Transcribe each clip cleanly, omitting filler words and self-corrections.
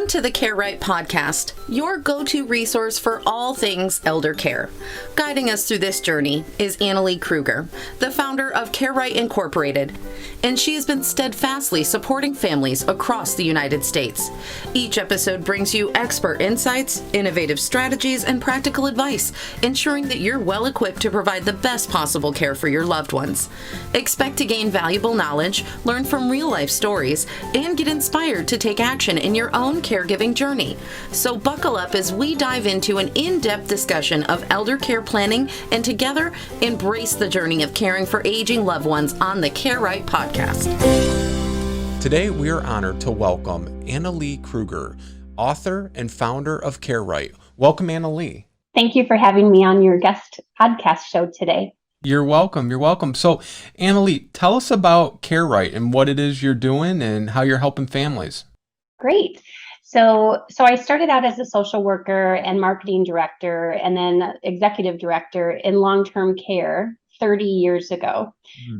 Welcome to the Care Right podcast, your go-to resource for all things elder care. Guiding us through this journey is Annalee Kruger, the founder of Care Right Incorporated, and she has been steadfastly supporting families across the United States. Each episode brings you expert insights, innovative strategies, and practical advice, ensuring that you're well equipped to provide the best possible care for your loved ones. Expect to gain valuable knowledge, learn from real-life stories, and get inspired to take action in your own caregiving journey. So buckle up as we dive into an in-depth discussion of elder care planning and together embrace the journey of caring for aging loved ones on the Care Right podcast. Today, we are honored to welcome Annalee Kruger, author and founder of Care Right. Welcome, Annalee. Thank you for having me on your guest podcast show today. You're welcome. You're welcome. So, Annalee, tell us about Care Right and what it is you're doing and how you're helping families. Great. So I started out as a social worker and marketing director and then executive director in long-term care 30 years ago.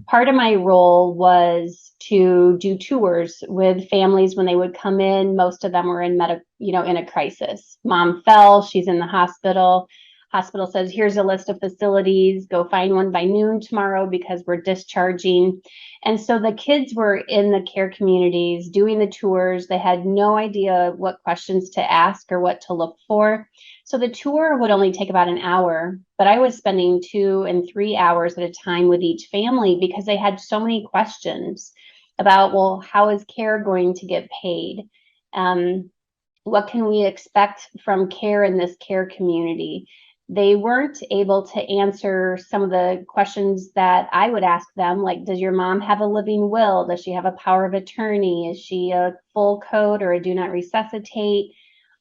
Part of my role was to do tours with families when they would come in. Most of them were in a crisis. Mom fell, she's in the hospital. Hospital says, here's a list of facilities, go find one by noon tomorrow because we're discharging. And so the kids were in the care communities doing the tours. They had no idea what questions to ask or what to look for. So the tour would only take about an hour, but I was spending 2 and 3 hours at a time with each family because they had so many questions about, well, how is care going to get paid? What can we expect from care in this care community? They weren't able to answer some of the questions that I would ask them, like, does your mom have a living will? Does she have a power of attorney? Is she a full code or a do not resuscitate?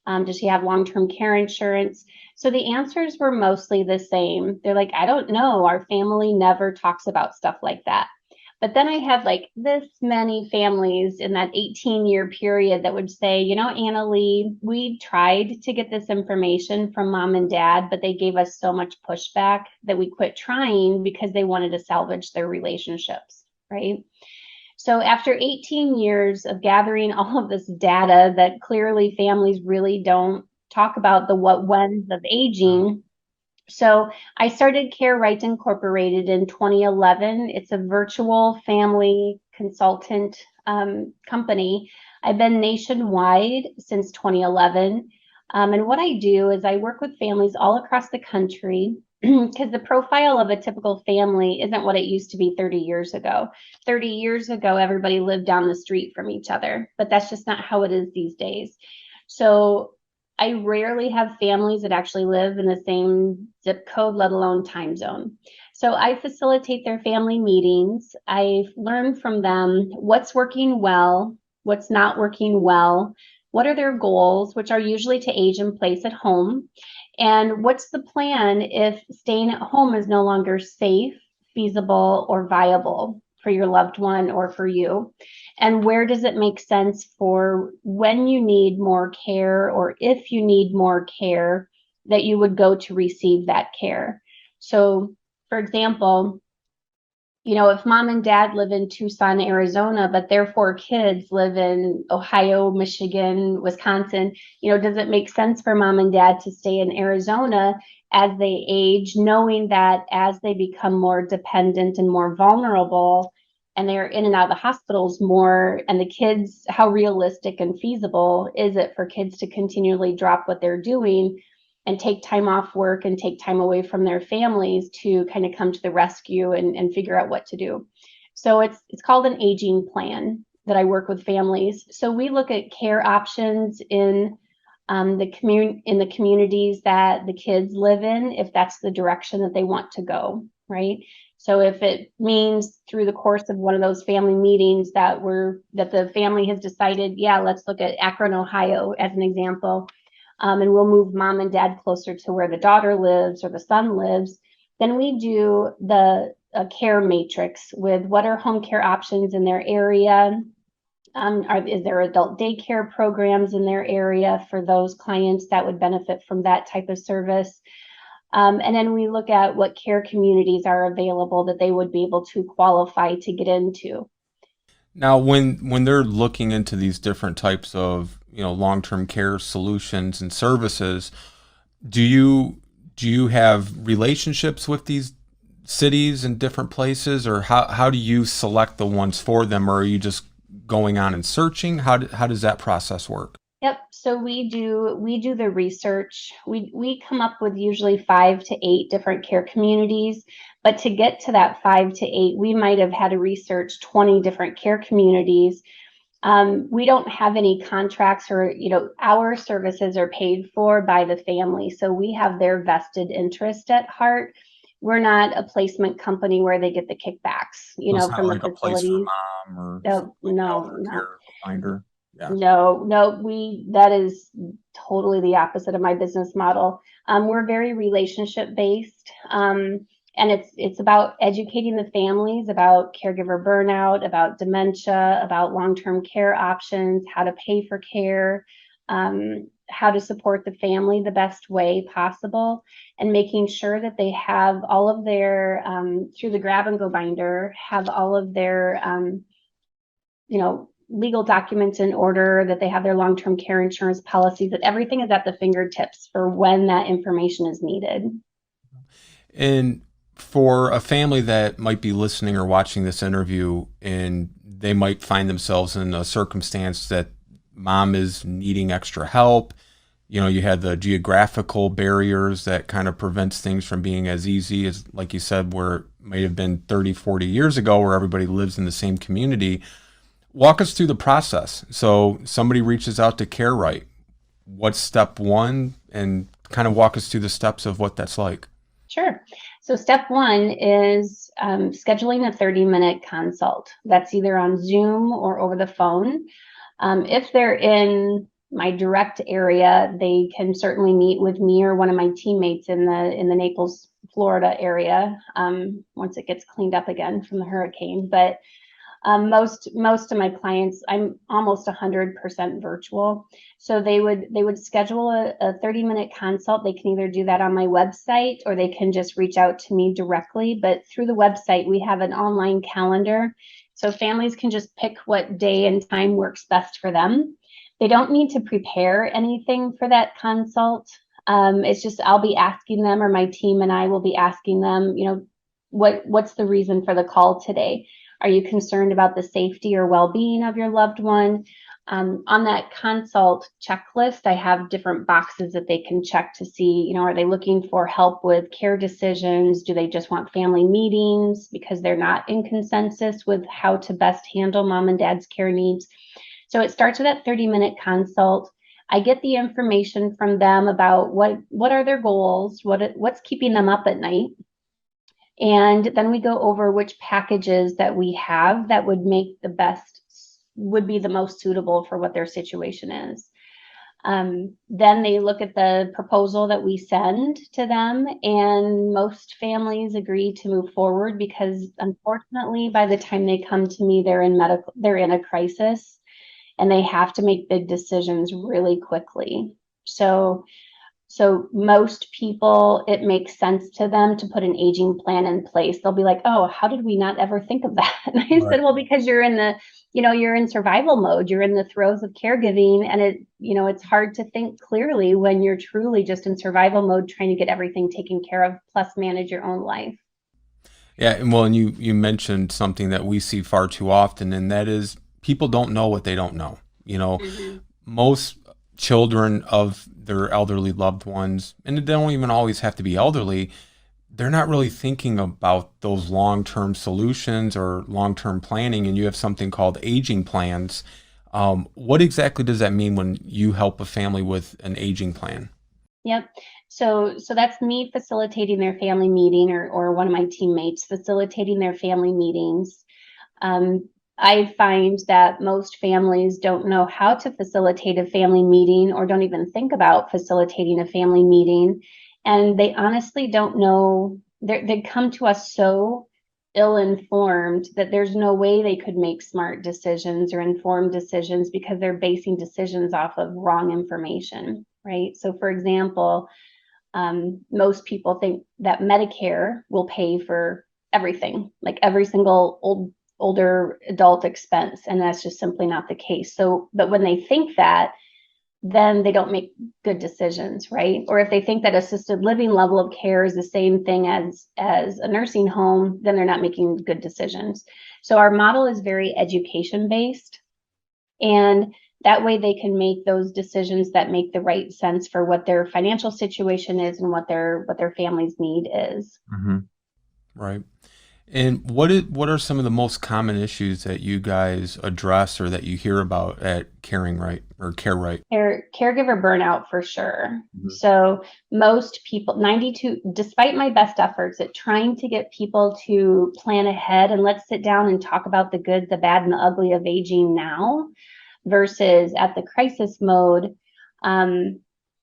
Does she have long-term care insurance? So the answers were mostly the same. They're like, I don't know. Our family never talks about stuff like that. But then I had like this many families in that 18-year period that would say, Annalee, we tried to get this information from mom and dad, but they gave us so much pushback that we quit trying because they wanted to salvage their relationships, right? So after 18 years of gathering all of this data that clearly families really don't talk about the what whens of aging. So I started Care Right Incorporated in 2011. It's a virtual family consultant company. I've been nationwide since 2011. And what I do is I work with families all across the country because the profile of a typical family isn't what it used to be 30 years ago. 30 years ago, everybody lived down the street from each other, but that's just not how it is these days. So I rarely have families that actually live in the same zip code, let alone time zone. So I facilitate their family meetings. I learn from them what's working well, what's not working well, what are their goals, which are usually to age in place at home, and what's the plan if staying at home is no longer safe, feasible, or viable for your loved one or for you. And where does it make sense for when you need more care or if you need more care that you would go to receive that care? So, for example, if mom and dad live in Tucson, Arizona, but their 4 kids live in Ohio, Michigan, Wisconsin, does it make sense for mom and dad to stay in Arizona as they age, knowing that as they become more dependent and more vulnerable, and they're in and out of the hospitals more, and the kids, how realistic and feasible is it for kids to continually drop what they're doing and take time off work and take time away from their families to kind of come to the rescue and figure out what to do? So it's called an aging plan that I work with families. So we look at care options in the communities that the kids live in, if that's the direction that they want to go, right? So if it means through the course of one of those family meetings that the family has decided, let's look at Akron, Ohio as an example, and we'll move mom and dad closer to where the daughter lives or the son lives, then we do the care matrix with what are home care options in their area. Is there adult daycare programs in their area for those clients that would benefit from that type of service? And then we look at what care communities are available that they would be able to qualify to get into. Now, when they're looking into these different types of long-term care solutions and services. Do you have relationships with these cities and different places, or how do you select the ones for them, or are you just going on and searching? How does that process work? Yep. So we do the research. We come up with usually 5 to 8 different care communities, but to get to that 5 to 8, we might have had to research 20 different care communities. We don't have any contracts, or our services are paid for by the family, so we have their vested interest at heart. We're not a placement company where they get the kickbacks, So it's not from the like a place for facilities. mom or No, like no, elder no. care finder. Yeah. No, no, that is totally the opposite of my business model. We're very relationship based. And it's about educating the families about caregiver burnout, about dementia, about long-term care options, how to pay for care, how to support the family the best way possible, and making sure that they have all of their, through the grab and go binder, have all of their, legal documents in order, that they have their long-term care insurance policies, that everything is at the fingertips for when that information is needed. And for a family that might be listening or watching this interview, and they might find themselves in a circumstance that mom is needing extra help, you had the geographical barriers that kind of prevents things from being as easy as, like you said, where it may have been 30, 40 years ago, where everybody lives in the same community. Walk us through the process. So somebody reaches out to CareRight. What's step one? And kind of walk us through the steps of what that's like. Sure. So step one is scheduling a 30-minute consult. That's either on Zoom or over the phone. If they're in my direct area, they can certainly meet with me or one of my teammates in the Naples, Florida area, once it gets cleaned up again from the hurricane. But most of my clients, I'm almost 100% virtual. So they would schedule a 30-minute consult. They can either do that on my website, or they can just reach out to me directly. But through the website, we have an online calendar. So families can just pick what day and time works best for them. They don't need to prepare anything for that consult. It's just, I'll be asking them, or my team and I will be asking them, what's the reason for the call today? Are you concerned about the safety or well-being of your loved one? On that consult checklist, I have different boxes that they can check to see, are they looking for help with care decisions? Do they just want family meetings because they're not in consensus with how to best handle mom and dad's care needs? So it starts with that 30-minute consult. I get the information from them about what are their goals, what's keeping them up at night. And then we go over which packages that we have that would be the most suitable for what their situation is. Then they look at the proposal that we send to them, and most families agree to move forward because, unfortunately, by the time they come to me, they're in a crisis, and they have to make big decisions really quickly. So most people, it makes sense to them to put an aging plan in place. They'll be like, "Oh, how did we not ever think of that?" And I said, "Well, because you're in survival mode. You're in the throes of caregiving, and it's hard to think clearly when you're truly just in survival mode, trying to get everything taken care of, plus manage your own life." Yeah, and you mentioned something that we see far too often, and that is people don't know what they don't know. Mm-hmm. Most children of their elderly loved ones, and they don't even always have to be elderly, they're not really thinking about those long-term solutions or long-term planning. And you have something called aging plans. What exactly does that mean when you help a family with an aging plan? Yep. So that's me facilitating their family meeting, or one of my teammates facilitating their family meetings. I find that most families don't know how to facilitate a family meeting, or don't even think about facilitating a family meeting. And they honestly don't know. They come to us so ill-informed that there's no way they could make smart decisions or informed decisions, because they're basing decisions off of wrong information, right? So for example, most people think that Medicare will pay for everything, like every single older adult expense, and that's just simply not the case. So, but when they think that, then they don't make good decisions, right? Or if they think that assisted living level of care is the same thing as a nursing home, then they're not making good decisions. So our model is very education based, and that way they can make those decisions that make the right sense for what their financial situation is and what their family's need is. Hmm. Right. And what are some of the most common issues that you guys address or that you hear about at Caring Right or Care Right? Caregiver burnout for sure. Mhm. So most people, 92, despite my best efforts at trying to get people to plan ahead and let's sit down and talk about the good, the bad, and the ugly of aging now versus at the crisis mode,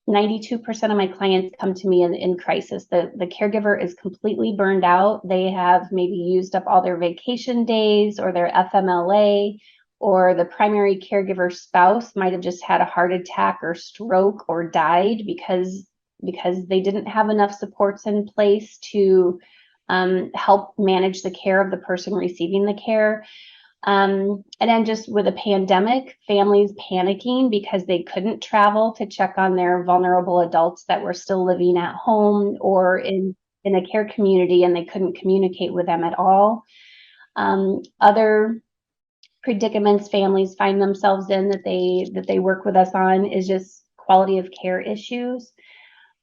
92% of my clients come to me in crisis. The caregiver is completely burned out. They have maybe used up all their vacation days or their FMLA, or the primary caregiver spouse might have just had a heart attack or stroke or died because they didn't have enough supports in place to help manage the care of the person receiving the care. And then just with a pandemic, families panicking because they couldn't travel to check on their vulnerable adults that were still living at home or in a care community, and they couldn't communicate with them at all. Other predicaments families find themselves in that they work with us on is just quality of care issues.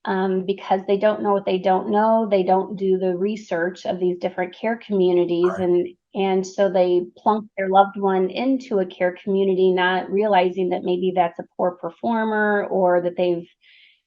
Because they don't know what they don't know, they don't do the research of these different care communities, and so they plunk their loved one into a care community, not realizing that maybe that's a poor performer or that they've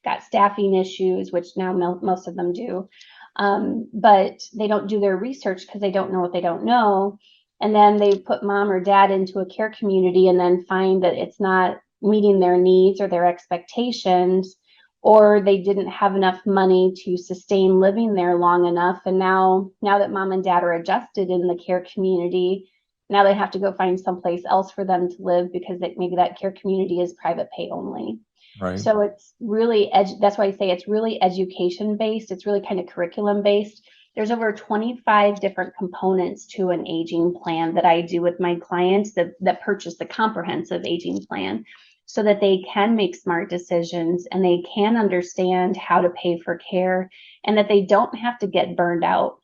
got staffing issues, which now most of them do. But they don't do their research because they don't know what they don't know. And then they put mom or dad into a care community and then find that it's not meeting their needs or their expectations, or they didn't have enough money to sustain living there long enough. And now that mom and dad are adjusted in the care community, now they have to go find someplace else for them to live because maybe that care community is private pay only. Right. So it's really, that's why I say it's really education based. It's really kind of curriculum based. There's over 25 different components to an aging plan that I do with my clients that purchase the comprehensive aging plan, so that they can make smart decisions and they can understand how to pay for care, and that they don't have to get burned out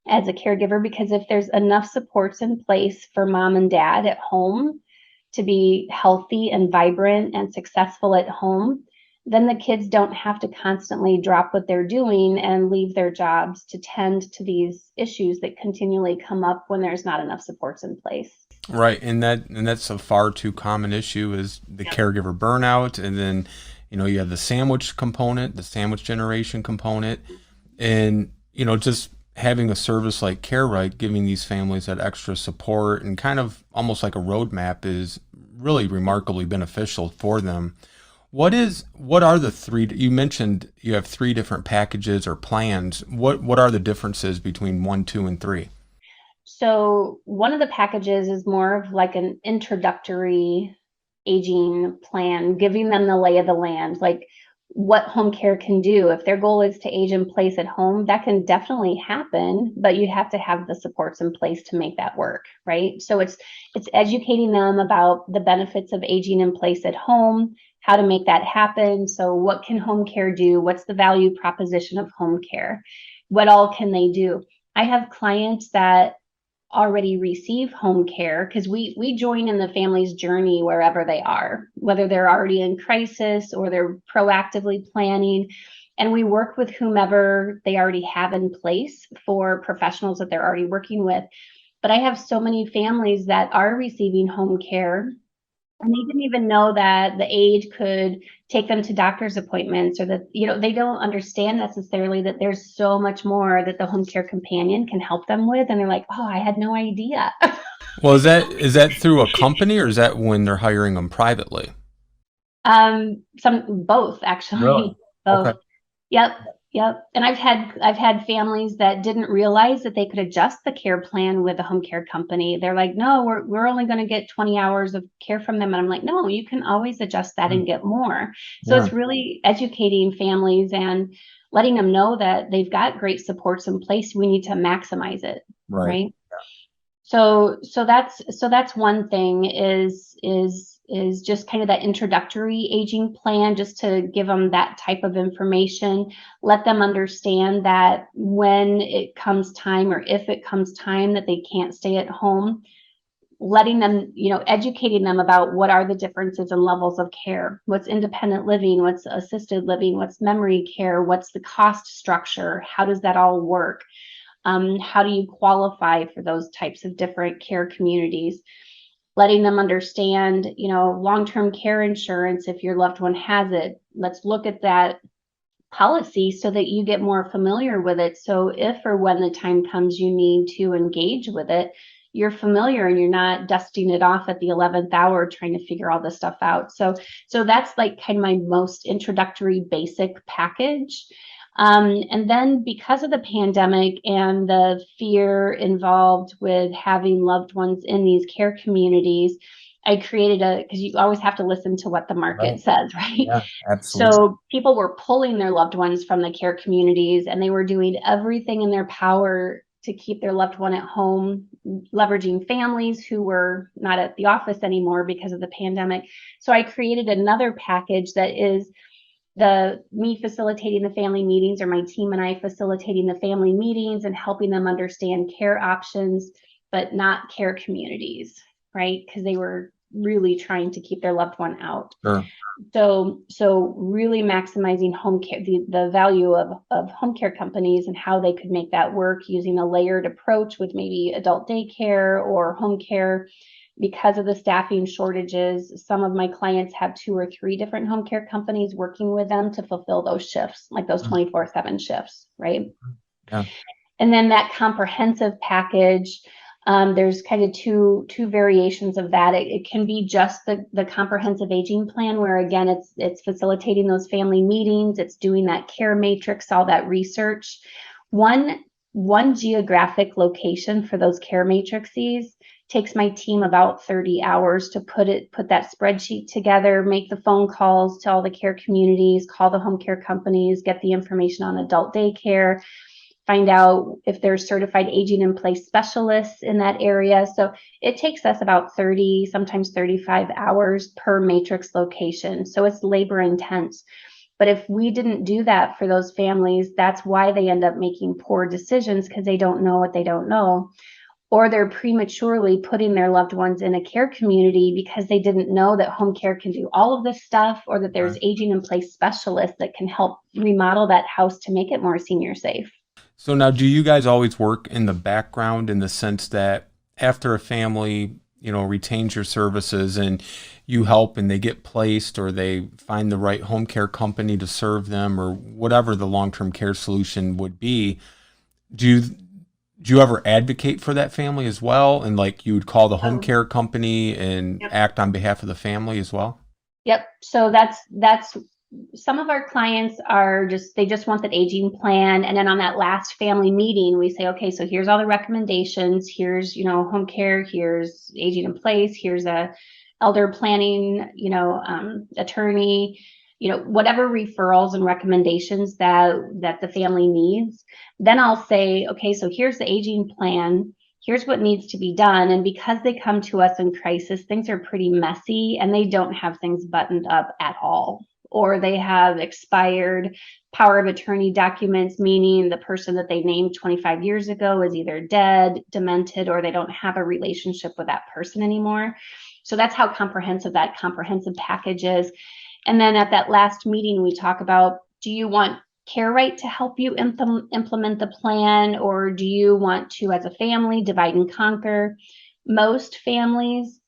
as a caregiver, because if there's enough supports in place for mom and dad at home to be healthy and vibrant and successful at home, then the kids don't have to constantly drop what they're doing and leave their jobs to tend to these issues that continually come up when there's not enough supports in place. Right, and that's a far too common issue is the caregiver burnout, and then you have the sandwich component, the sandwich generation component, and just having a service like Care Right, giving these families that extra support and kind of almost like a roadmap is really remarkably beneficial for them. What are the three? You mentioned you have three different packages or plans. What are the differences between 1, 2, and 3? So one of the packages is more of like an introductory aging plan, giving them the lay of the land, like what home care can do. If their goal is to age in place at home, that can definitely happen, but you have to have the supports in place to make that work, right? So it's educating them about the benefits of aging in place at home, how to make that happen. So what can home care do? What's the value proposition of home care? What all can they do? I have clients that already receive home care because we join in the family's journey wherever they are, whether they're already in crisis or they're proactively planning, and we work with whomever they already have in place for professionals that they're already working with. But I have so many families that are receiving home care and they didn't even know that the aide could take them to doctor's appointments, or that, they don't understand necessarily that there's so much more that the home care companion can help them with. And they're like, oh, I had no idea. Well, is that through a company or is that when they're hiring them privately? Both actually. Really? Both. Okay. Yep. And I've had families that didn't realize that they could adjust the care plan with a home care company. They're like, no, we're only going to get 20 hours of care from them. And I'm like, no, you can always adjust that and get more. So Yeah. it's really educating families and letting them know that they've got great supports in place. We need to maximize it. Right. So that's one thing is is just kind of that introductory aging plan, just to give them that type of information, let them understand that when it comes time, or if it comes time that they can't stay at home, letting them, educating them about what are the differences and levels of care, what's independent living, what's assisted living, what's memory care, what's the cost structure, how does that all work? How do you qualify for those types of different care communities? Letting them understand, long-term care insurance, if your loved one has it, let's look at that policy so that you get more familiar with it. So if or when the time comes you need to engage with it, you're familiar and you're not dusting it off at the 11th hour trying to figure all this stuff out. So that's like kind of my most introductory basic package. And then because of the pandemic and the fear involved with having loved ones in these care communities, I created because you always have to listen to what the market says, right? Yeah, absolutely. So people were pulling their loved ones from the care communities, and they were doing everything in their power to keep their loved one at home, leveraging families who were not at the office anymore because of the pandemic. So I created another package that is me facilitating the family meetings, or my team and I facilitating the family meetings and helping them understand care options, but not care communities, right? Because they were really trying to keep their loved one out. Sure. So really maximizing home care, the value of home care companies and how they could make that work using a layered approach with maybe adult daycare or home care. Because of the staffing shortages, some of my clients have 2 or 3 different home care companies working with them to fulfill those shifts, like those 24/7 shifts, right? Yeah. And then that comprehensive package, there's kind of two variations of that. It can be just the comprehensive aging plan, where again it's facilitating those family meetings, it's doing that care matrix, all that research. One geographic location for those care matrices takes my team about 30 hours to put that spreadsheet together, make the phone calls to all the care communities, call the home care companies, get the information on adult daycare, find out if there's certified aging in place specialists in that area. So it takes us about 30, sometimes 35 hours per matrix location. So it's labor intense. But if we didn't do that for those families, that's why they end up making poor decisions, because they don't know what they don't know. Or they're prematurely putting their loved ones in a care community because they didn't know that home care can do all of this stuff, or that there's aging in place specialists that can help remodel that house to make it more senior safe. So now, do you guys always work in the background, in the sense that after a family, retains your services and you help and they get placed, or they find the right home care company to serve them, or whatever the long-term care solution would be, do you ever advocate for that family as well? And like, you would call the home care company and act on behalf of the family as well? Yep. So that's some of our clients they just want that aging plan. And then on that last family meeting, we say, okay, so here's all the recommendations. Here's, home care, here's aging in place, here's a elder planning, attorney, whatever referrals and recommendations that the family needs. Then I'll say, okay, so here's the aging plan. Here's what needs to be done. And because they come to us in crisis, things are pretty messy and they don't have things buttoned up at all. Or they have expired power of attorney documents, meaning the person that they named 25 years ago is either dead, demented, or they don't have a relationship with that person anymore. So that's how comprehensive that comprehensive package is. And then at that last meeting, we talk about, do you want CareRight to help you implement the plan, or do you want to, as a family, divide and conquer? Most families,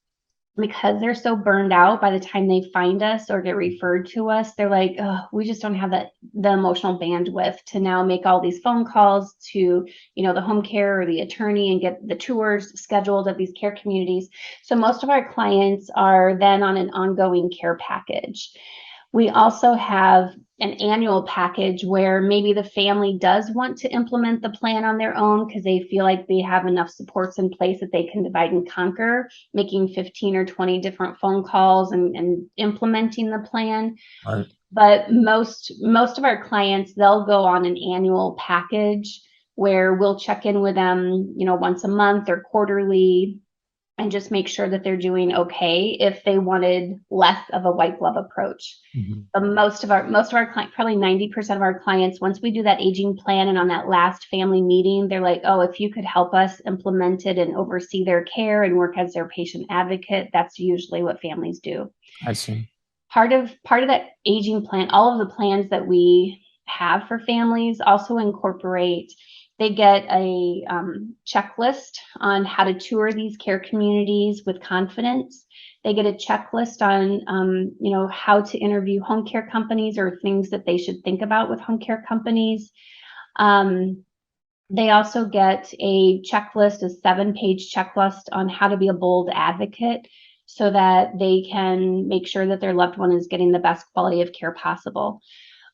because they're so burned out by the time they find us or get referred to us, they're like, oh, we just don't have the emotional bandwidth to now make all these phone calls to, the home care or the attorney and get the tours scheduled of these care communities. So most of our clients are then on an ongoing care package. We also have an annual package where maybe the family does want to implement the plan on their own because they feel like they have enough supports in place that they can divide and conquer, making 15 or 20 different phone calls and implementing the plan. Right. But most of our clients, they'll go on an annual package where we'll check in with them, once a month or quarterly, and just make sure that they're doing okay if they wanted less of a white glove approach. But most of our clients, probably 90% of our clients, once we do that aging plan and on that last family meeting, they're like, oh, if you could help us implement it and oversee their care and work as their patient advocate, that's usually what families do. I see. Part of that aging plan, all of the plans that we have for families also incorporate, they get a checklist on how to tour these care communities with confidence. They get a checklist on, how to interview home care companies or things that they should think about with home care companies. They also get a checklist, a 7-page checklist on how to be a bold advocate so that they can make sure that their loved one is getting the best quality of care possible.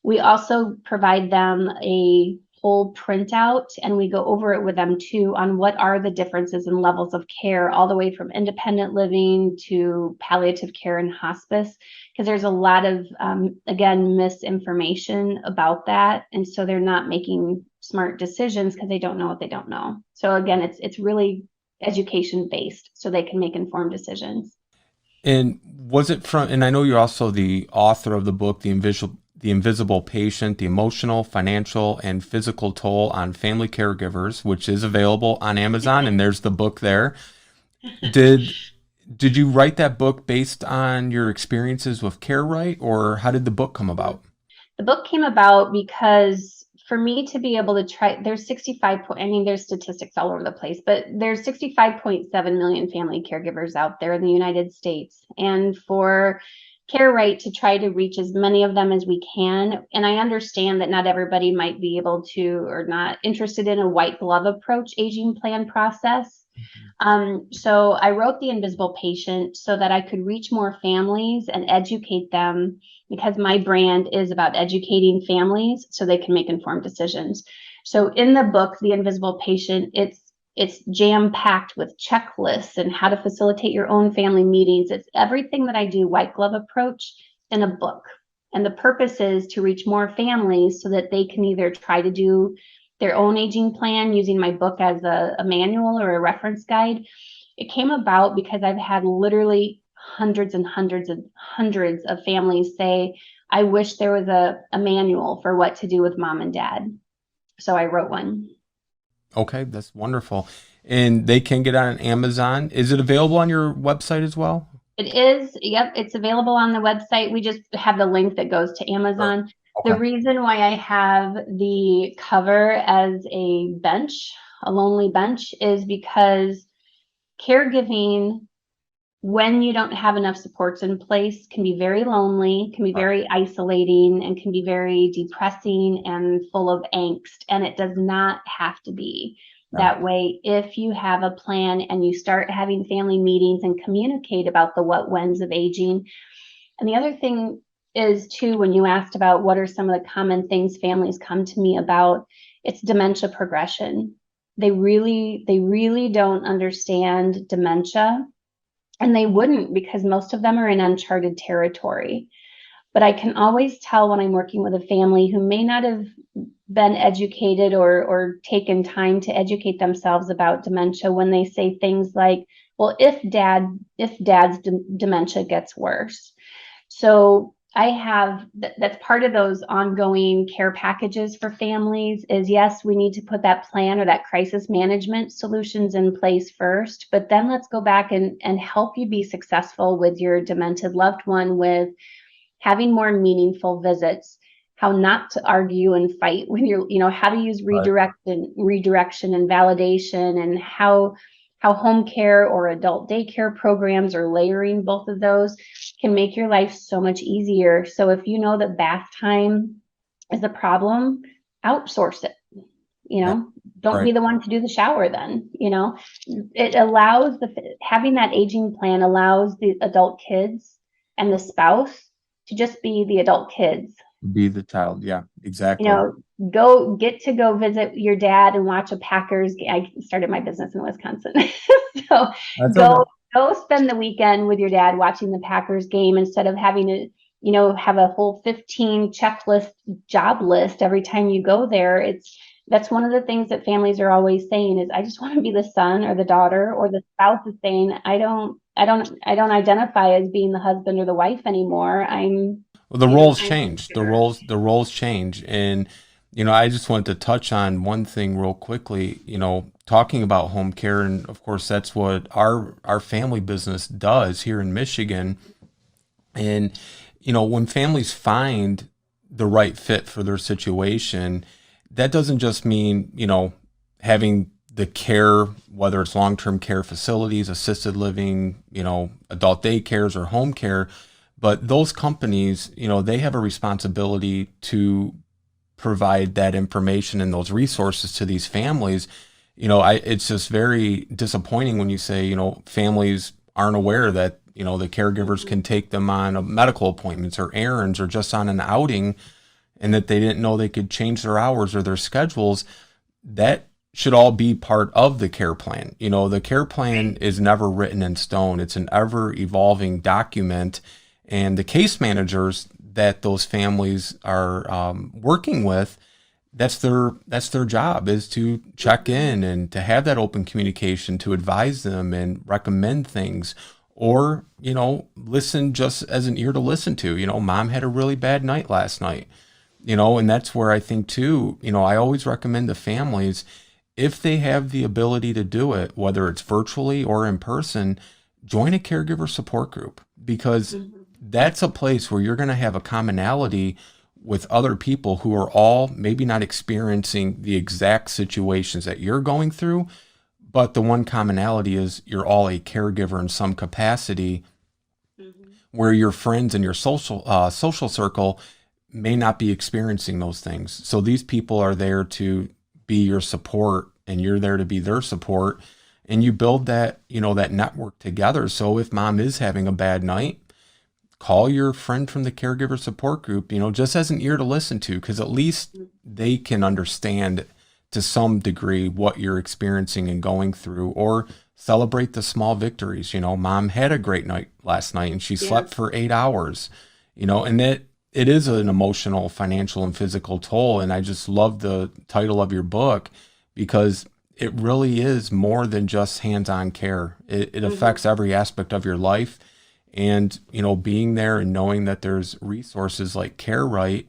We also provide them a whole printout, and we go over it with them too on what are the differences in levels of care, all the way from independent living to palliative care and hospice, because there's a lot of, again, misinformation about that. And so they're not making smart decisions because they don't know what they don't know. So again, it's really education based so they can make informed decisions. And was it from, and I know you're also the author of the book, The Invisible Patient, the Emotional, Financial, and Physical Toll on Family Caregivers, which is available on Amazon, and there's the book there. Did you write that book based on your experiences with CareRight, or how did the book come about? The book came about because for me to be able to try, there's there's statistics all over the place, but there's 65.7 million family caregivers out there in the United States. And for CareRight to try to reach as many of them as we can. And I understand that not everybody might be able to or not interested in a white glove approach aging plan process. So I wrote The Invisible Patient so that I could reach more families and educate them, because my brand is about educating families so they can make informed decisions. So in the book, The Invisible Patient, it's jam-packed with checklists and how to facilitate your own family meetings. It's everything that I do, white glove approach, in a book. And the purpose is to reach more families so that they can either try to do their own aging plan using my book as a manual or a reference guide. It came about because I've had literally hundreds and hundreds and hundreds of families say, I wish there was a manual for what to do with mom and dad. So I wrote one. Okay, that's wonderful. And they can get on Amazon. Is it available on your website as well? It is. Yep. It's available on the website. We just have the link that goes to Amazon. Okay. The reason why I have the cover as a bench, a lonely bench, is because caregiving, when you don't have enough supports in place, can be very lonely, can be very isolating, and can be very depressing and full of angst. And it does not have to be that way if you have a plan and you start having family meetings and communicate about the what whens of aging. And the other thing is too, when you asked about what are some of the common things families come to me about, it's dementia progression. They really don't understand dementia. And they wouldn't, because most of them are in uncharted territory. But I can always tell when I'm working with a family who may not have been educated or taken time to educate themselves about dementia, when they say things like, well, if dad's dementia gets worse. So I have, that's part of those ongoing care packages for families is, yes, we need to put that plan or that crisis management solutions in place first, but then let's go back and help you be successful with your demented loved one with having more meaningful visits, how not to argue and fight when you're, how to use redirection and validation, and how home care or adult daycare programs or layering both of those can make your life so much easier. So if you know that bath time is a problem, outsource it. Don't be the one to do the shower then. It allows having that aging plan allows the adult kids and the spouse to just be the adult kids. Be the child. Yeah, exactly. Go visit your dad and watch a Packers game. I started my business in Wisconsin. So go spend the weekend with your dad watching the Packers game instead of having to, have a whole 15 checklist job list every time you go there. That's one of the things that families are always saying is, I just want to be the son or the daughter, or the spouse is saying, I don't identify as being the husband or the wife anymore. Well, the I'm roles a change. The caregiver. roles change, and I just wanted to touch on one thing real quickly. Talking about home care, and of course, that's what our family business does here in Michigan. And when families find the right fit for their situation, that doesn't just mean having the care, whether it's long-term care facilities, assisted living, adult daycares or home care. But those companies, they have a responsibility to provide that information and those resources to these families. It's just very disappointing when you say, families aren't aware that, the caregivers can take them on medical appointments or errands or just on an outing, and that they didn't know they could change their hours or their schedules. That should all be part of the care plan. The care plan is never written in stone. It's an ever evolving document, and the case managers that those families are working with, that's their job, is to check in and to have that open communication, to advise them and recommend things, or listen just as an ear to listen to. Mom had a really bad night last night. And that's where I think too, I always recommend to families, if they have the ability to do it, whether it's virtually or in person, join a caregiver support group, because that's a place where you're going to have a commonality with other people who are all maybe not experiencing the exact situations that you're going through, but the one commonality is you're all a caregiver in some capacity, where your friends and your social circle may not be experiencing those things. So these people are there to be your support, and you're there to be their support, and you build that, that network together. So if mom is having a bad night, call your friend from the caregiver support group, just as an ear to listen to, because at least they can understand to some degree what you're experiencing and going through, or celebrate the small victories. Mom had a great night last night and she slept for 8 hours, and that it is an emotional, financial, and physical toll. And I just love the title of your book, because it really is more than just hands-on care. It affects every aspect of your life. And, being there and knowing that there's resources like Care Right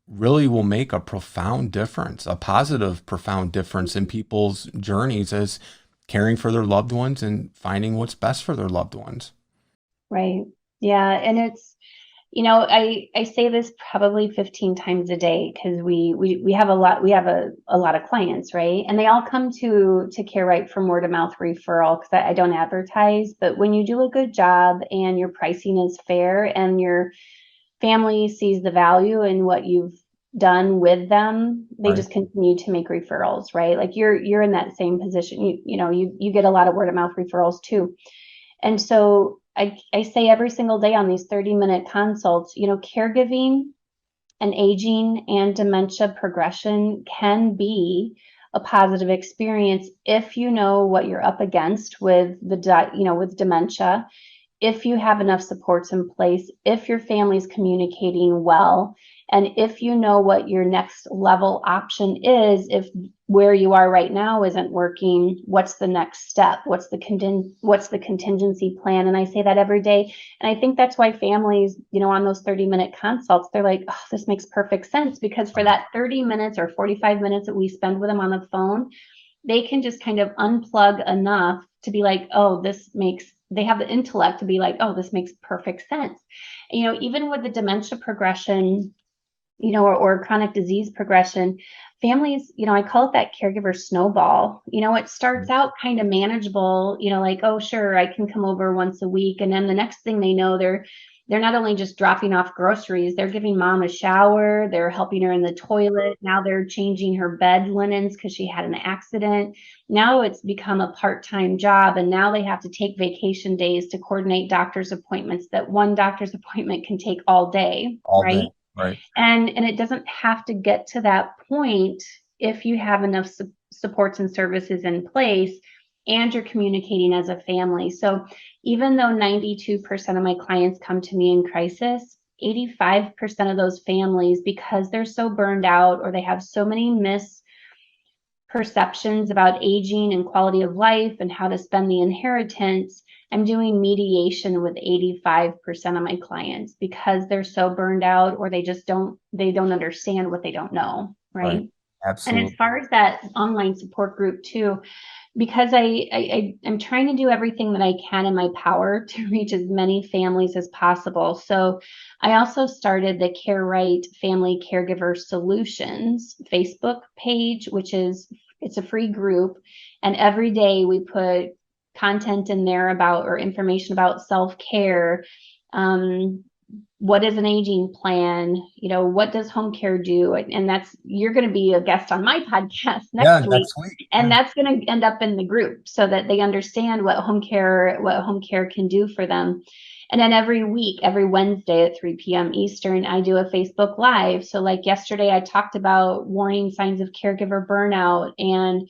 really will make a profound difference, a positive, profound difference in people's journeys as caring for their loved ones and finding what's best for their loved ones. Right. Yeah. And it's, I say this probably 15 times a day, because we have a lot of clients, right? And they all come to Care Right from word of mouth referral, because I don't advertise. But when you do a good job and your pricing is fair and your family sees the value in what you've done with them, they Right. just continue to make referrals, right? Like you're in that same position. You get a lot of word of mouth referrals too. And so I say every single day on these 30-minute consults, caregiving and aging and dementia progression can be a positive experience if you know what you're up against with with dementia, if you have enough supports in place, if your family's communicating well, and if you know what your next level option is. If where you are right now isn't working, what's the next step? What's the contingency plan? And I say that every day. And I think that's why families, on those 30-minute consults, they're like, oh, this makes perfect sense, because for that 30 minutes or 45 minutes that we spend with them on the phone, they can just kind of unplug enough to be like, oh, they have the intellect to be like, oh, this makes perfect sense. Even with the dementia progression, or chronic disease progression, families, I call it that caregiver snowball. It starts out kind of manageable, like, oh, sure, I can come over once a week. And then the next thing they know, they're not only just dropping off groceries, they're giving mom a shower, they're helping her in the toilet. Now they're changing her bed linens because she had an accident. Now it's become a part-time job, and now they have to take vacation days to coordinate doctor's appointments that one doctor's appointment can take all day, All right? day. Right. And it doesn't have to get to that point if you have enough supports and services in place and you're communicating as a family. So even though 92% of my clients come to me in crisis, 85% of those families, because they're so burned out or they have so many perceptions about aging and quality of life and how to spend the inheritance, I'm doing mediation with 85% of my clients because they're so burned out, or they don't understand what they don't know, right? Absolutely. And as far as that online support group too, because I'm trying to do everything that I can in my power to reach as many families as possible. So I also started the CareRight Family Caregiver Solutions Facebook page, it's a free group. And every day we put content in there or information about self-care. What is an aging plan? What does home care do? And you're going to be a guest on my podcast next week. And that's going to end up in the group so that they understand what home care can do for them. And then every week, every Wednesday at 3 p.m. Eastern, I do a Facebook Live. So like yesterday, I talked about warning signs of caregiver burnout and,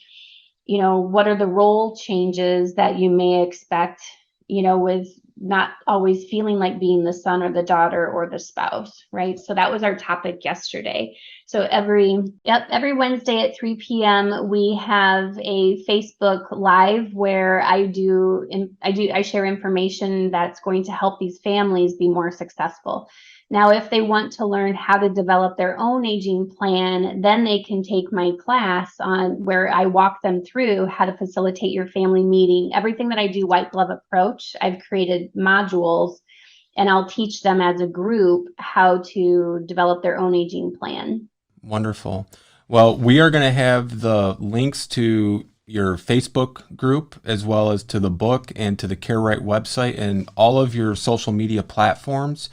what are the role changes that you may expect, with not always feeling like being the son or the daughter or the spouse, right? So that was our topic yesterday. So every Wednesday at 3 p.m. we have a Facebook Live where I share information that's going to help these families be more successful. Now, if they want to learn how to develop their own aging plan, then they can take my class on where I walk them through how to facilitate your family meeting. Everything that I do white glove approach, I've created modules, and I'll teach them as a group how to develop their own aging plan. Wonderful. Well, we are going to have the links to your Facebook group as well as to the book and to the CareRight website and all of your social media platforms.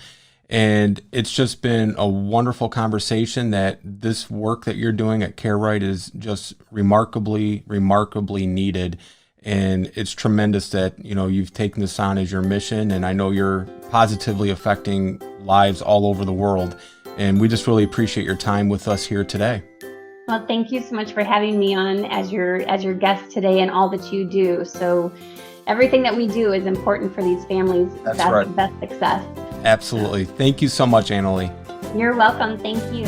And it's just been a wonderful conversation that this work that you're doing at CareRight is just remarkably, remarkably needed. And it's tremendous that, you've taken this on as your mission. And I know you're positively affecting lives all over the world. And we just really appreciate your time with us here today. Well, thank you so much for having me on as your guest today and all that you do. So everything that we do is important for these families. That's right. Best success. Absolutely. Thank you so much, Annalee. You're welcome. Thank you.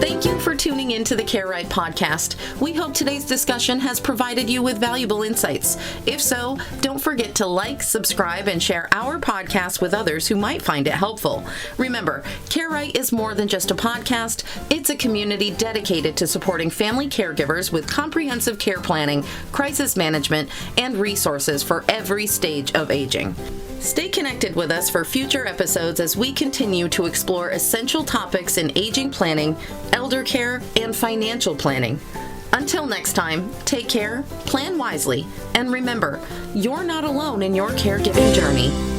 Thank you for tuning in to the CareRight podcast. We hope today's discussion has provided you with valuable insights. If so, don't forget to like, subscribe, and share our podcast with others who might find it helpful. Remember, CareRight is more than just a podcast. It's a community dedicated to supporting family caregivers with comprehensive care planning, crisis management, and resources for every stage of aging. Stay connected with us for future episodes as we continue to explore essential topics in aging planning, elder care, and financial planning. Until next time, take care, plan wisely, and remember, you're not alone in your caregiving journey.